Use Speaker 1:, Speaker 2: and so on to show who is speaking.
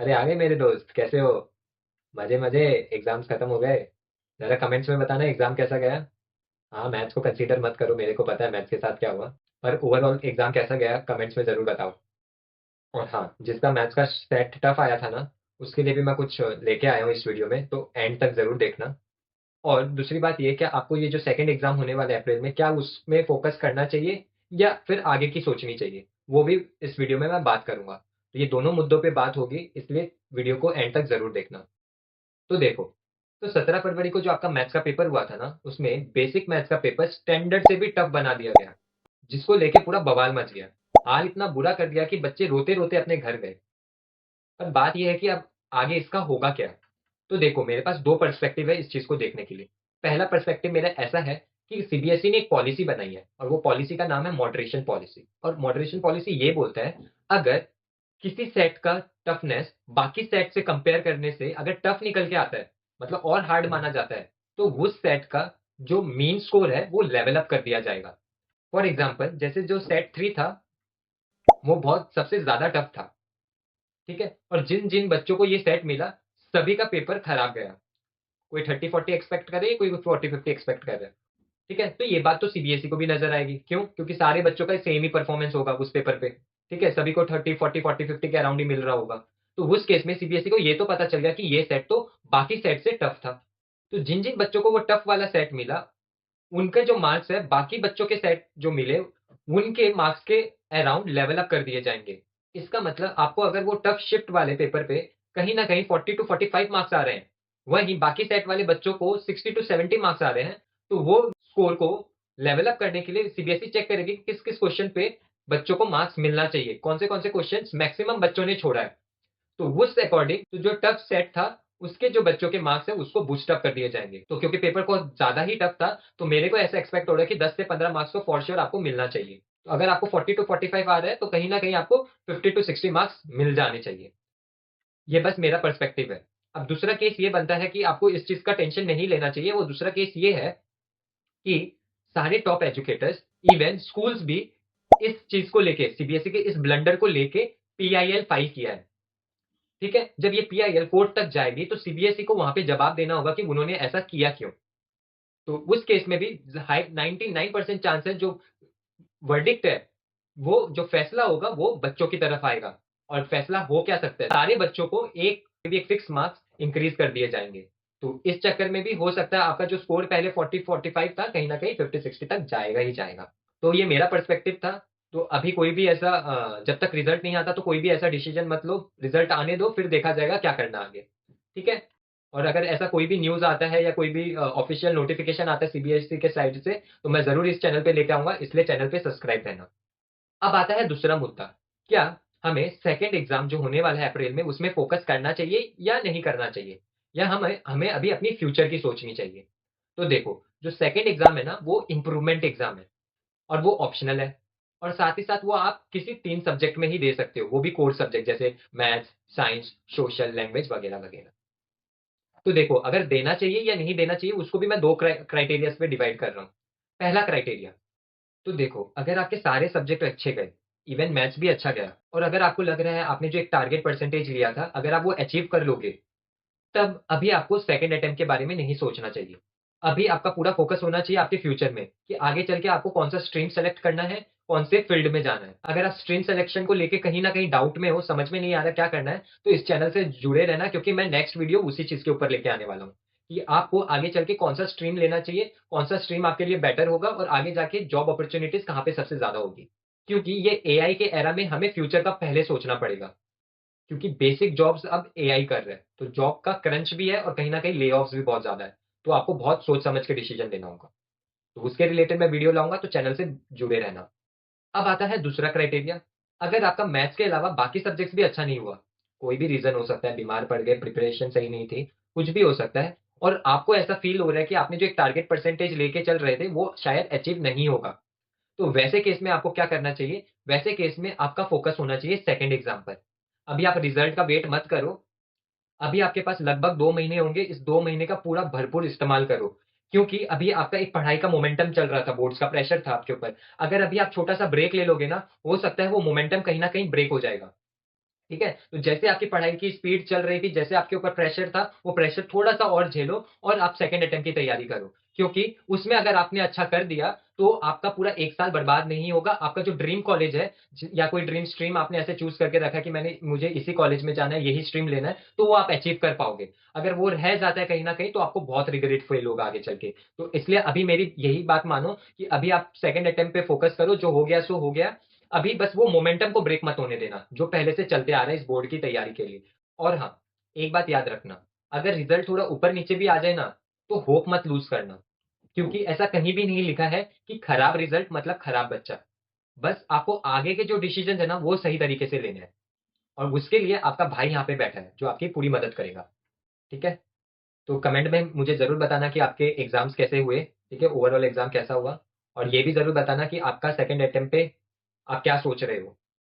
Speaker 1: अरे आ गए मेरे दोस्त, कैसे हो? मजे मजे। एग्जाम्स खत्म हो गए। जरा कमेंट्स में बताना एग्जाम कैसा गया। हाँ, मैथ्स को कंसीडर मत करो, मेरे को पता है मैथ्स के साथ क्या हुआ। पर ओवरऑल एग्जाम कैसा गया कमेंट्स में जरूर बताओ। और हाँ, जिसका मैथ्स का सेट टफ आया था ना, उसके लिए भी मैं कुछ लेके आया हूँ इस वीडियो में, तो एंड तक जरूर देखना। और दूसरी बात ये, क्या आपको ये जो सेकंड एग्जाम होने वाला है अप्रैल में, क्या उसमें फोकस करना चाहिए या फिर आगे की सोचनी चाहिए, वो भी इस वीडियो में मैं बात करूंगा। तो ये दोनों मुद्दों पे बात होगी, इसलिए वीडियो को एंड तक जरूर देखना। तो देखो, तो 17 फरवरी को जो आपका मैथ्स का पेपर हुआ था ना, उसमें बेसिक मैथ्स का पेपर स्टैंडर्ड से भी टफ बना दिया गया, जिसको लेके पूरा बवाल मच गया। हाल इतना बुरा कर दिया कि बच्चे रोते रोते अपने घर गए। पर बात यह है कि अब आगे इसका होगा क्या। तो देखो, मेरे पास दो पर्सपेक्टिव है इस चीज को देखने के लिए। पहला पर्सपेक्टिव मेरा ऐसा है कि सीबीएसई ने एक पॉलिसी बनाई है, और वो पॉलिसी का नाम है मॉडरेशन पॉलिसी। और मॉडरेशन पॉलिसी ये बोलता है, अगर किसी सेट का टफनेस बाकी सेट से कंपेयर करने से अगर टफ निकल के आता है, मतलब और हार्ड माना जाता है, तो उस सेट का जो मीन स्कोर है वो लेवल अप कर दिया जाएगा। फॉर एग्जाम्पल, जैसे जो सेट 3 था, वो बहुत सबसे ज्यादा टफ था। ठीक है, और जिन जिन बच्चों को ये सेट मिला, सभी का पेपर खराब गया। कोई 30-40 एक्सपेक्ट करे, कोई 40-50 एक्सपेक्ट कर रहा है। ठीक है, तो ये बात तो सीबीएसई को भी नजर आएगी, क्यों? क्योंकि सारे बच्चों का सेम ही परफॉर्मेंस होगा उस पेपर पे। ठीक है, सभी को 30-40-40-50 के अराउंड ही मिल रहा होगा। तो उस केस में सीबीएसई को ये तो पता चल गया कि ये सेट तो बाकी सेट से टफ था। तो जिन जिन बच्चों को वो टफ वाला सेट मिला, उनके जो मार्क्स है बाकी बच्चों के सेट जो मिले, उनके मार्क्स के अराउंड लेवल अप कर दिए जाएंगे। इसका मतलब आपको अगर वो टफ शिफ्ट वाले पेपर पे कहीं ना कहीं 40-45 मार्क्स आ रहे हैं, वहीं बाकी सेट वाले बच्चों को 60-70 मार्क्स आ रहे हैं, तो वो स्कोर को लेवल अप करने के लिए सीबीएसई चेक करेगी कि किस किस क्वेश्चन पे बच्चों को मार्क्स मिलना चाहिए, कौन से क्वेश्चन मैक्सिमम बच्चों ने छोड़ा है। तो उस अकॉर्डिंग तो जो टफ सेट था, उसके जो बच्चों के मार्क्स है उसको बूस्ट अप कर दिए जाएंगे। तो क्योंकि पेपर को ज्यादा ही टफ था, तो मेरे को ऐसा एक्सपेक्ट हो रहा है कि 10 से 15 मार्क्स तो फॉर श्योर आपको मिलना चाहिए। तो अगर आपको 40-45 आ रहा है, तो कहीं ना कहीं आपको 50-60 मार्क्स मिल जाने चाहिए। ये बस मेरा पर्सपेक्टिव है। अब दूसरा केस ये बनता है कि आपको इस चीज का टेंशन नहीं लेना चाहिए। वो दूसरा केस ये है कि सारे टॉप एजुकेटर्स, इवन स्कूल्स भी इस चीज को लेके, सीबीएसई के इस ब्लंडर को लेके पीआईएल फाइल किया है। ठीक है, जब ये पीआईएल कोर्ट तक जाएगी, तो सीबीएसई को वहां पे जवाब देना होगा कि उन्होंने ऐसा किया क्यों। तो उस केस में भी हाई 99% चांस है, जो वर्डिक्ट है, वो जो फैसला होगा वो बच्चों की तरफ आएगा। और फैसला हो क्या सकता है, सारे बच्चों को एक फिक्स मार्क्स इंक्रीज कर दिए जाएंगे। तो इस चक्कर में भी हो सकता है आपका जो स्कोर पहले 40-45 था, कहीं ना कहीं 50-60 तक जाएगा ही जाएगा। तो ये मेरा पर्सपेक्टिव था। तो अभी कोई भी ऐसा जब तक रिजल्ट नहीं आता, तो कोई भी ऐसा डिसीजन मत लो। रिजल्ट आने दो, फिर देखा जाएगा क्या करना आगे। ठीक है। और अगर ऐसा कोई भी न्यूज आता है या कोई भी ऑफिशियल नोटिफिकेशन आता है सीबीएसई के साइड से, तो मैं जरूर इस चैनल पे लेके आऊंगा, इसलिए चैनल पे सब्सक्राइब रहना। अब आता है दूसरा मुद्दा, क्या हमें सेकंड एग्जाम जो होने वाला है अप्रैल में, उसमें फोकस करना चाहिए या नहीं करना चाहिए, या हमें हमें अभी अपनी फ्यूचर की सोचनी चाहिए। तो देखो, जो सेकंड एग्जाम है ना, वो इंप्रूवमेंट एग्जाम है, और वो ऑप्शनल है। और साथ ही साथ वो आप किसी 3 सब्जेक्ट में ही दे सकते हो, वो भी कोर सब्जेक्ट जैसे मैथ्स, साइंस, सोशल, लैंग्वेज वगैरह वगैरह। तो देखो, अगर देना चाहिए या नहीं देना चाहिए, उसको भी मैं दो क्राइटेरिया पे डिवाइड कर रहा हूँ। पहला क्राइटेरिया, तो देखो, अगर आपके सारे सब्जेक्ट अच्छे गए, इवन मैथ्स भी अच्छा गया, और अगर आपको लग रहा है आपने जो एक टारगेट परसेंटेज लिया था, अगर आप वो अचीव कर लोगे, तब अभी आपको सेकंड अटेम्प्ट के बारे में नहीं सोचना चाहिए। अभी आपका पूरा फोकस होना चाहिए आपके फ्यूचर में, कि आगे चल के आपको कौन सा स्ट्रीम सेलेक्ट करना है, कौन से फील्ड में जाना है। अगर आप स्ट्रीम सिलेक्शन को लेके कहीं ना कहीं डाउट में हो, समझ में नहीं आ रहा क्या करना है, तो इस चैनल से जुड़े रहना, क्योंकि मैं नेक्स्ट वीडियो उसी चीज के ऊपर लेके आने वाला हूँ, कि आपको आगे चल के कौन सा स्ट्रीम लेना चाहिए, कौन सा स्ट्रीम आपके लिए बेटर होगा, और आगे जाके जॉब अपॉर्चुनिटीज कहाँ पे सबसे ज्यादा होगी। क्योंकि ये एआई के एरा में हमें फ्यूचर का पहले सोचना पड़ेगा, क्योंकि बेसिक जॉब्स अब एआई कर रहे हैं, तो जॉब का क्रंच भी है, और कहीं ना कहीं ले ऑफ्स भी बहुत ज्यादा है। तो आपको बहुत सोच समझ के डिसीजन लेना होगा। तो उसके रिलेटेड मैं वीडियो लाऊंगा, तो चैनल से जुड़े रहना। अब आता है दूसरा क्राइटेरिया, अगर आपका मैथ्स के अलावा बाकी सब्जेक्ट्स भी अच्छा नहीं हुआ, कोई भी रीजन हो सकता है, बीमार पड़ गए, प्रिपरेशन सही नहीं थी, कुछ भी हो सकता है, और आपको ऐसा फील हो रहा है कि आपने जो एक टारगेट परसेंटेज लेके चल रहे थे वो शायद अचीव नहीं होगा, तो वैसे केस में आपको क्या करना चाहिए? वैसे केस में आपका फोकस होना चाहिए सेकंड एग्जाम पर। अभी आप रिजल्ट का वेट मत करो। अभी आपके पास लगभग 2 महीने होंगे, इस 2 महीने का पूरा भरपूर इस्तेमाल करो। क्योंकि अभी आपका एक पढ़ाई का मोमेंटम चल रहा था, बोर्ड्स का प्रेशर था आपके ऊपर। अगर अभी आप छोटा सा ब्रेक ले लोगे ना, हो सकता है वो मोमेंटम कहीं ना कहीं ब्रेक हो जाएगा। ठीक है? तो जैसे आपकी पढ़ाई की स्पीड चल रही थी, जैसे आपके ऊपर प्रेशर था, वो प्रेशर थोड़ा-सा और झेलो और आप सेकंड अटेम्प्ट की तैयारी करो। क्योंकि उसमें अगर आपने अच्छा कर दिया, तो आपका पूरा 1 साल बर्बाद नहीं होगा। आपका जो ड्रीम कॉलेज है या कोई ड्रीम स्ट्रीम आपने ऐसे चूज़ करके रखा है कि मुझे इसी कॉलेज में जाना है, यही स्ट्रीम लेना है, तो वो आप अचीव कर पाओगे। अगर वो रह जाता है कहीं न कहीं, तो आपको बहुत रिग्रेट फ़ील होगा आगे चल के। तो इसलिए अभी मेरी यही बात मानो कि अभी आप सेकंड अटेम्प्ट पे फ़ोकस करो, जो हो गया सो हो गया। अभी बस वो मोमेंटम को ब्रेक मत होने देना, जो पहले से चलते आ रहा है इस बोर्ड की तैयारी के लिए। और हाँ, एक बात याद रखना, अगर रिज़ल्ट थोड़ा ऊपर-नीचे भी आ जाए ना, तो होप मत लूज़ करना, क्योंकि ऐसा कहीं भी नहीं लिखा है कि खराब रिज़ल्ट मतलब खराब बच्चा। बस आपको आगे के जो डिसीज़न्स है ना, वो सही तरीके से लेने हैं और उसके लिए आपका भाई यहाँ पे बैठा है, जो आपकी पूरी मदद करेगा। ठीक है? तो कमेंट में मुझे ज़रूर बताना कि आपके एग्ज़ाम्स कैसे हुए, ठीक है? ओवरऑल एग्ज़ाम कैसा हुआ? और ये भी ज़रूर बताना कि आपका सेकंड अटेम्प्ट पे आप क्या सोच रहे हो?